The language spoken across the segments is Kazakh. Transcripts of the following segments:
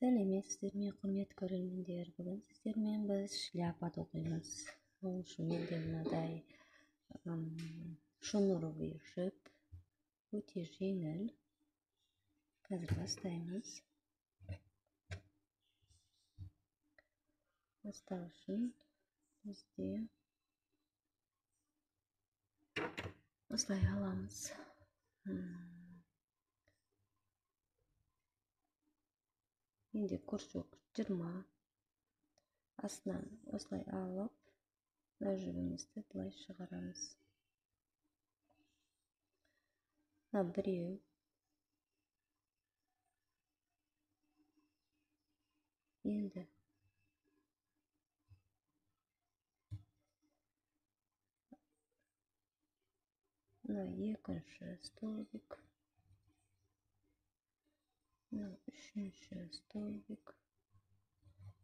Сәлеметсіздер ме, құрметті көрермендер. Бүгін сіздермен біз шляпа тоқимыз. Ол үшін менде мынадай шнуровый жіп, өте жеңіл. Қазір бастаймыз. Бастау үшін бізде осылай аламыз. Енді күршік 20. Астынан осылай алып, мына жібімізді былай шығарамыз. Мына біреу. Енді мына екінші столбик. Мына үшінші столбик.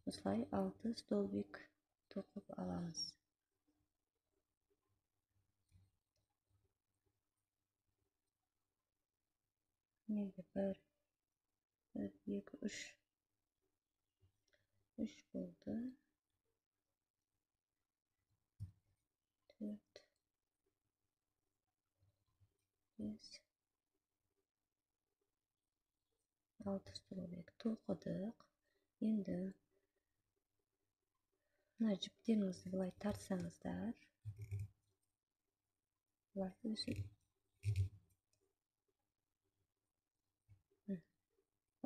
Осылай 6 столбик тоқып аламыз. Енді 1, 2, 3. 3 болды. 4, 5, 6 столбик тоқыдық. Енді мына жіптеріңізді былай тартсаңыздар, былай өсіп,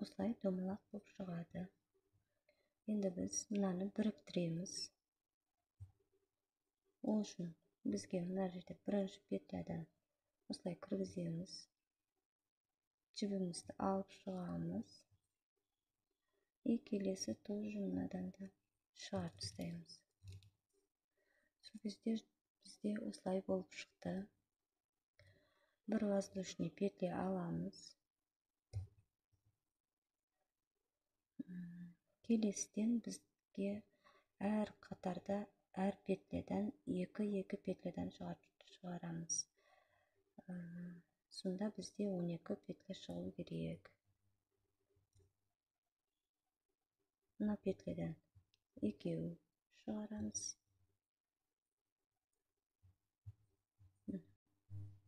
осылай домалақ болып шығады. Енді біз мынаны біріктіреміз. Ол үшін бізге мына жерде бірінші петлядан осылай кіргіземіз. Жібімізді алып шығамыз. И келесі тоже мынадан да шығарып тастаймыз. Сол кезде бізде осылай болып шықты. Бір воздушный петля аламыз. Келесіден бізге әр қатарда әр петлядан 2 петлядан шығарамыз. Сонда бізде 12 петля шығу керек. Мына петлядан 2 шығарамыз.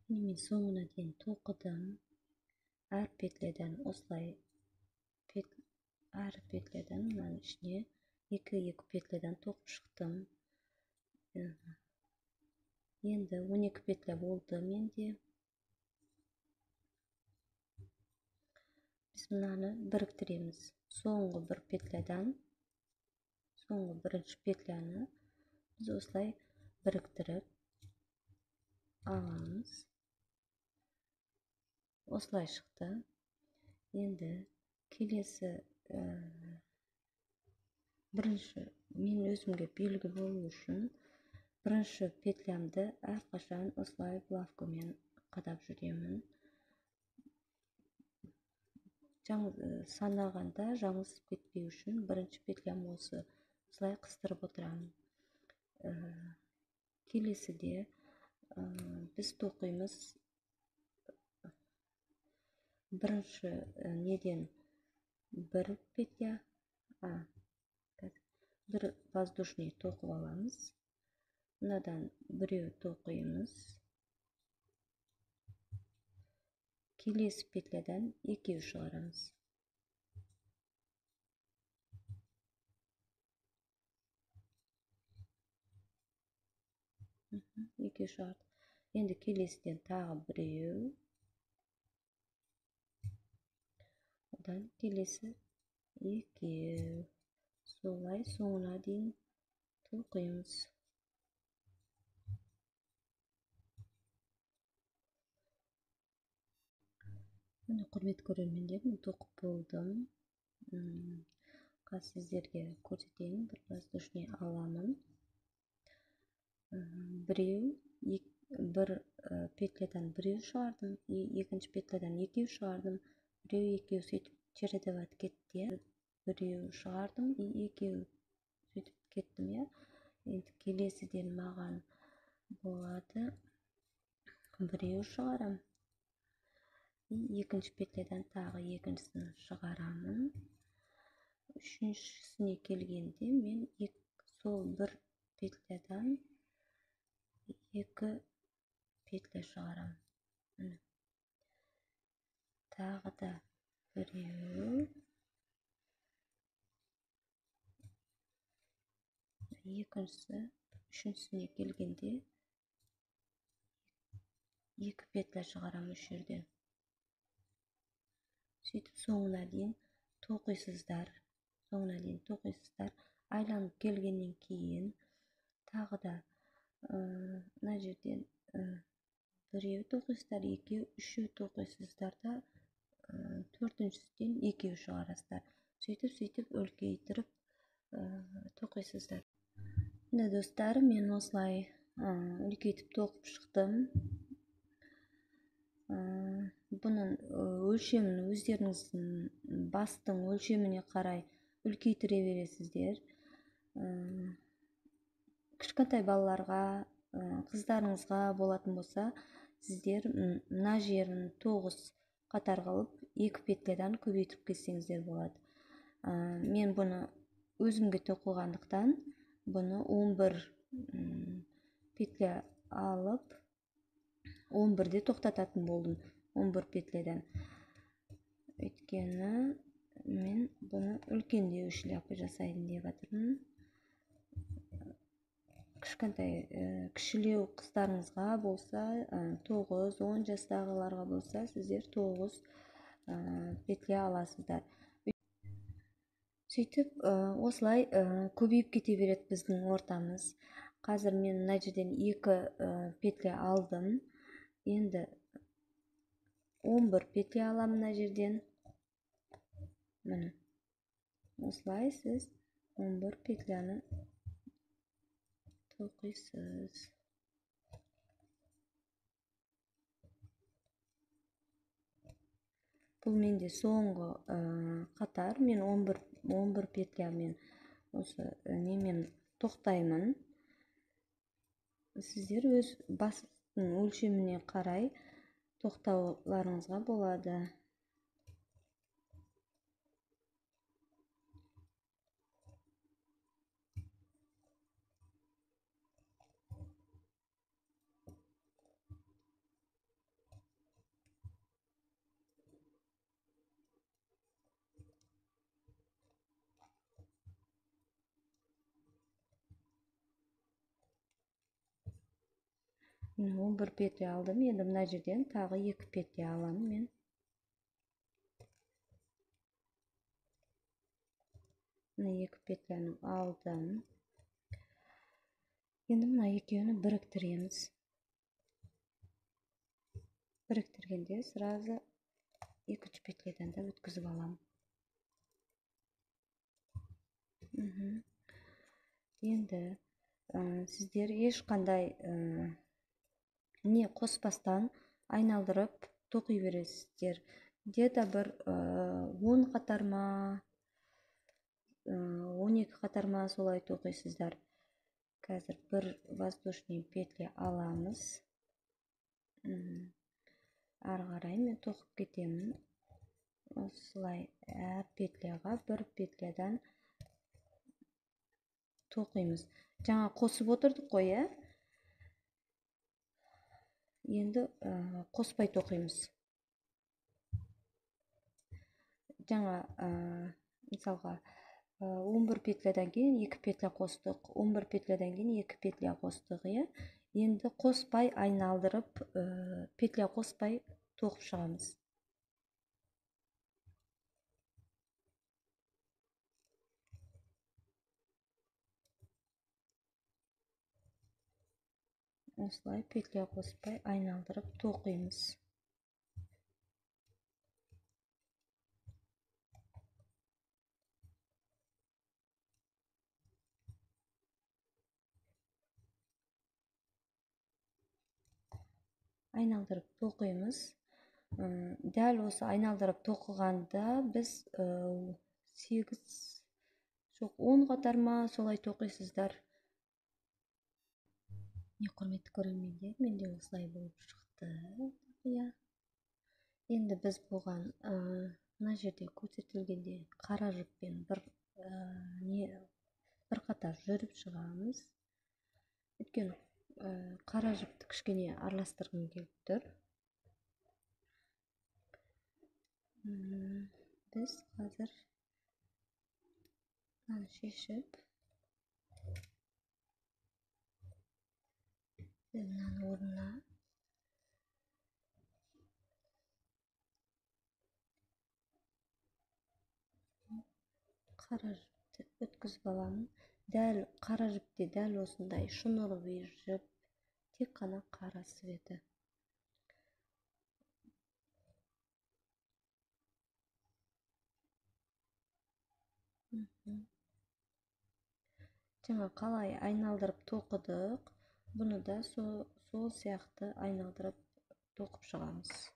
Мен соңына дейін тоқыдым. Әр петлядан осылай әр петлядан мынаның ішіне 2 петлядан тоқып шықтым. Енді 12 петля болды менде. Біз мынаны біріктіреміз. Соңғы бір петлядан, соңғы бірінші петляны біз осылай біріктіріп аламыз. Осылай шықты. Енді келесі бірінші, мен өзімге белгі болу үшін бірінші петлямды әрқашан осылай булавкамен қадап жүремін. Санағанда жаңылысып кетпеу үшін бірінші петлям осылай қыстырып отырамын. Келесіде біз тоқимыз бірінші неден бір петля, бір воздушный тоқып аламыз. Мынадан біреу тоқимыз. Келесі петлядан 2 шығарамыз. Екі шығардық. Енді келесіден тағы біреу. Одан келесі 2. Солай соңына дейін тоқимыз. Міне құрметті көрермендер, мен тоқып болдым. Қазір сіздерге көрсетейін. Бір воздушный аламын. Бір петлядан біреу шығардым, екінші петлядан 2 шығардым, біреу сөйтіп чередовать кетті. Біреу шығардым, 2 сөйтіп кеттім. Енді келесіден маған болады біреу шығарам. Екінші петлядан тағы екіншісін шығарамын. үшіншісіне келгенде мен сол бір петлядан екі петля шығарамын. Тағы да біреу, екіншісі, үшіншісіне келгенде екі петля шығарамын үш жерден. Сөйтіп соңына дейін тоқисыздар. Айланып келгеннен кейін тағы да мына жерден біреу тоқисыздар, екеу, үшеу тоқисыздар да төртіншіден екеу шығарасыздар. Сөйтіп үлкейтіріп тоқисыздар. Міне достар, мен осылай үлкейтіп тоқып шықтым. Бұның өлшемін өздеріңіздің бастың өлшеміне қарай үлкейтіре бересіздер. Кішкентай балаларға, қыздарыңызға болатын болса, сіздер мына жерін 9 қатар қылып, 2 петлядан көбейтіп кессеңіздер болады. Мен бұны өзімге тоқығандықтан, бұны 11 петля алып, 11-де тоқтататын болдым, 11 петлядан. Өйткені мен бұны үлкендеу шляпа жасайын деп жатырмын. Кішілеу қыздарыңызға болса, 9-10 жастағыларға болса, сіздер 9 петля аласыздар. Сөйтіп, осылай көбейіп кете береді біздің ортамыз. Қазір мен мына жерден 2 петля алдым. Енді 11 петля аламын мына жерден. Міне. Осылай сіз 11 петляны тоқисыз. Бұл менде соңғы қатар. Мен 11 петлямен осы немен тоқтаймын. Сіздер өз бастың өлшеміне қарай тоқтауларыңызға болады. Мен 11 петля алдым. Енді мына жерден тағы 2 петля аламын мен. Мына 2 петляны алдым. Енді мына екеуін біріктіреміз. Біріктіргенде сразу 2 петлядан да өткізіп аламын. Енді сіздер ешқандай не қоспастан айналдырып тоқи бересіздер. Где-то бір 10 қатар ма, 12 қатар ма солай тоқисыздар. Қазір бір воздушный петля аламыз. Ары қарай мен тоқып кетемін. Осылай әр петляға бір петлядан тоқимыз. Жаңа қосып отырдық қой, ә? Енді қоспай тоқимыз. Жаңа мысалға 11 петлядан кейін 2 петля қостық, 11 петлядан кейін 2 петля қостық, е? Енді қоспай айналдырып, петля қоспай тоқып шығамыз. Осылай петля қоспай айналдырып тоқимыз. Айналдырып тоқимыз. Дәл осы айналдырып тоқығанда біз 10 қатар ма солай тоқисыздар. Құрметті көрермендер, менде осылай болып шықты. Енді біз бұған мына жерде көрсетілгенде қара жіппен бір bir қатар жүріп шығамыз. Өйткені қара жіпті кішкене араластырғым келіп тұр. Біз қазір мынаны шешіп, мынаның орнына қара жіпті өткізіп аламын. Дәл қара жіпте дәл осындай шынылы жіп, тек қана қара светі. Жаңа қалай айналдырып тоқыдық, бұны да сол сияқты айналдырып тоқып шығамыз.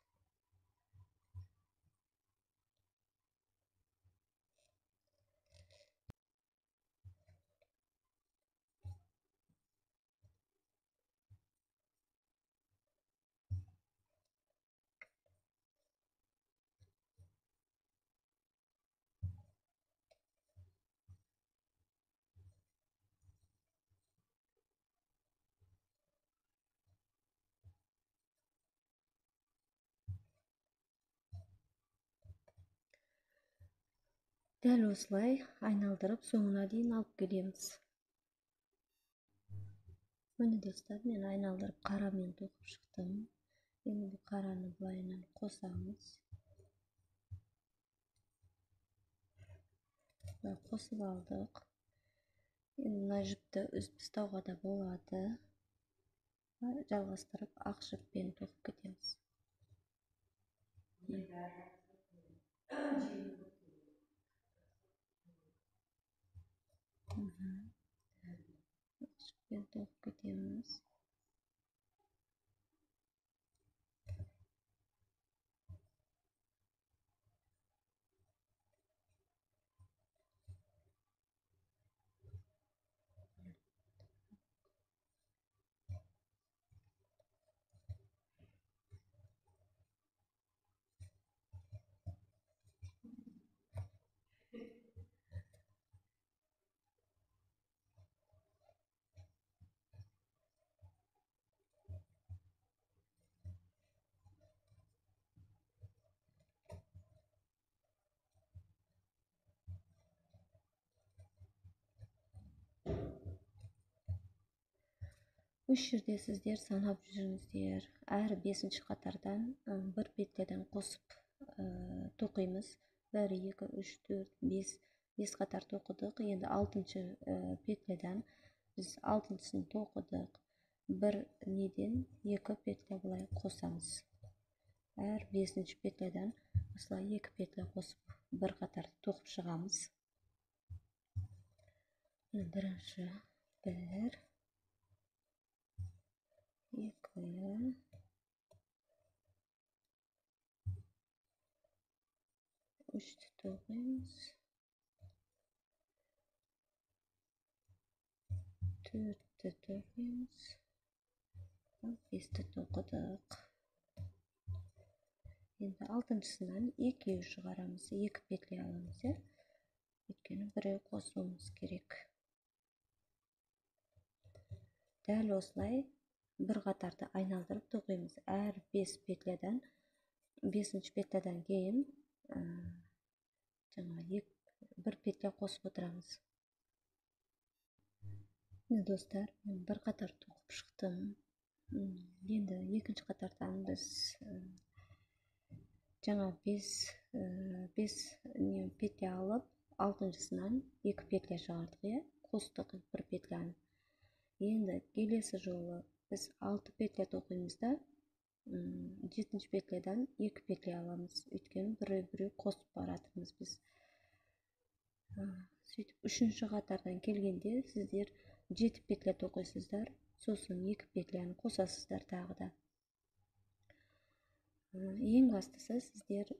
Дәл осылай айналдырып соңына дейін алып келеміз. Міне достар, мен айналдырып қарамен тоқып шықтым. Енді бұл қараны былайынан қосамыз. Қосып алдық. Енді мына жіпті үзіп тастауға да болады. Жалғастырып ақ жіппен тоқып кетеміз. Жіппен тоқып кетеміз. Үш жерде сіздер санап жүріңіздер. Әр 5-ші қатардан бір петлядан қосып тоқимыз. 1, 2, 3, 4, 5 қатар тоқыдық. Енді 6-шы петлядан біз 6-шысын тоқыдық. Бір неден 2 петля былай қосамыз. Әр 5-ші петлядан осылай 2 петля қосып бір қатар тоқып шығамыз. Бірінші 1, 2, 3-ті тоқимыз, 4-ті тоқимыз, 5-ті тоқыдық. Енді 6-шысынан 2 шығарамыз, 2 петля аламыз. Өйткені біреу қосуымыз керек. Дәл осылай бір қатарды айналдырып тоқимыз. Әр 5 петлядан, 5-ші петлядан кейін бір петля қосып отырамыз. Достар, мен бір қатар тоқып шықтым. Енді 2-ші қатардан біз жаңа 5 петля алып, 6-шысынан 2 петля шығардық, қостық бір петляны. Енді келесі жолы біз 6 петля тоқимыз да, 7-ші петлядан 2 петля аламыз. Өйткені біреу қосып баратырмыз біз. Сөйтіп, 3-ші қатардан келгенде сіздер 7 петля тоқисыздар, сосын 2 петляны қосасыздар тағы да. Ең бастысы сіздер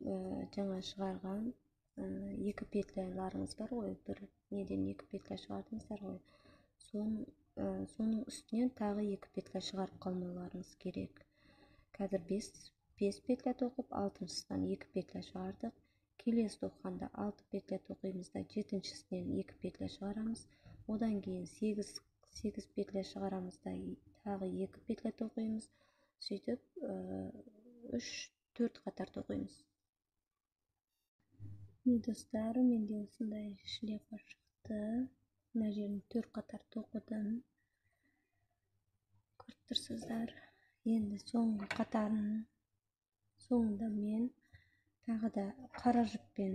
жаңа шығарған 2 петляларыңыз бар ғой, бір неден 2 петля шығардыңыздар ғой. Соның үстінен тағы 2 петля шығарып қалмауларыңыз керек. Қазір 5 петля тоқып, 6-шысынан 2 петля шығардық. Келесі тоққанда 6 петля тоқимыз да, 7-шісінен 2 петля шығарамыз. одан кейін 8 петля шығарамыз да тағы 2 петля тоқимыз. Сөйтіп 3-4 қатар тоқимыз. Достар, менде осындай шлейфа шықты. Мына жерін 4 қатар тоқыдым. Көріп тұрсыздар. Енді соңғы қатарының соңында мен тағы да қара жіппен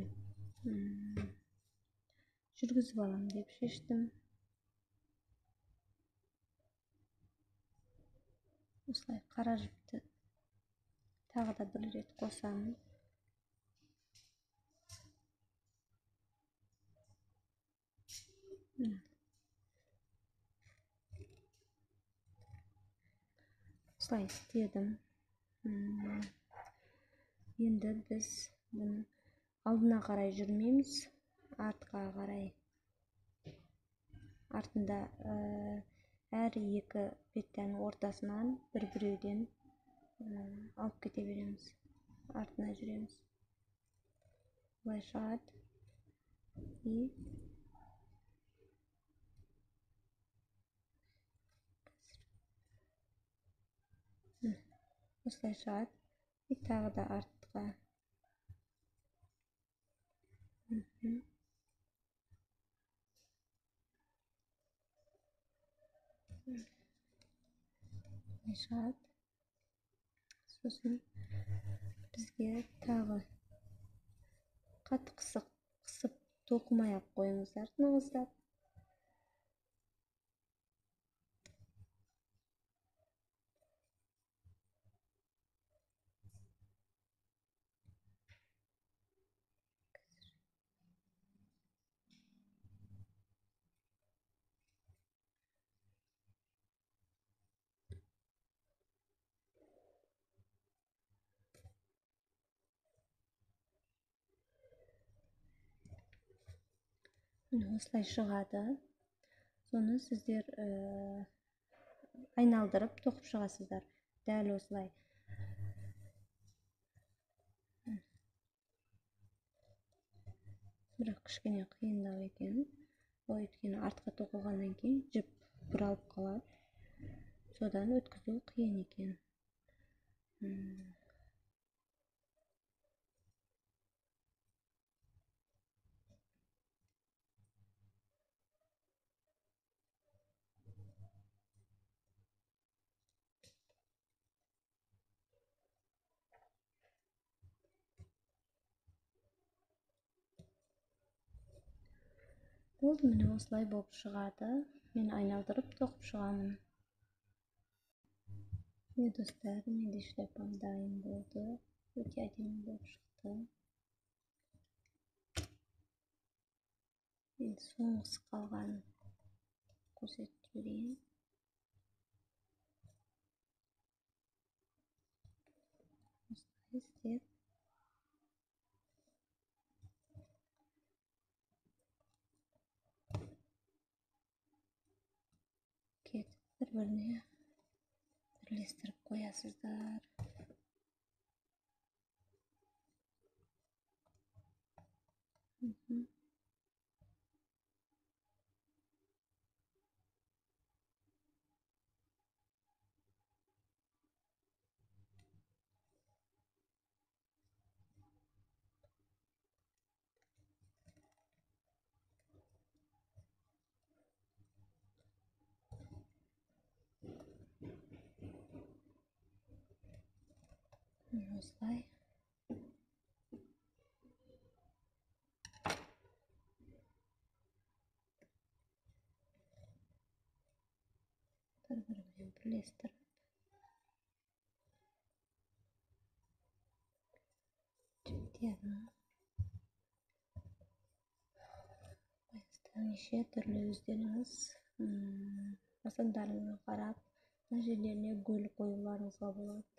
жүргізіп алам деп шештім. Осылай қара жіпті тағы да бір рет қосамын. Осылай істедім. Енді біз бұны алдына қарай жүрмейміз, артқа қарай. Артында әр 2 петляның ортасынан бір-біреуден алып кете береміз. Артына жүреміз. Бұлай шығады. Осылай шығады. Тағы да артқа. Шығады. Сосын бізге тағы қатты қысып тоқымай ақ қойыңыздар, тыңыздар. Осылай шығады. Соны сіздер айналдырып тоқып шығасыздар. Дәл осылай. Бірақ кішкене қиындау екен. Өйткені артқа тоқылғаннан кейін жіп бұралып қалады. Содан өткізу қиын екен. Болды, міне осылай болып шығады. Мен айналдырып тоқып шығамын. Достар, менде шлейфам дайын болды. Өте әдемі болып шықты. Енді соңғысы қалғанын көрсетіп жіберейін. Осылай істеп кетіп бір-біріне бірлестіріп қоясыздар. Осылай. Бір-бірімен бірлестіріп. Жіптерін. Неше түрлі өздеріңіз жасандарыңызға қарап, мына жерлеріне гүл қоюларыңызға болады.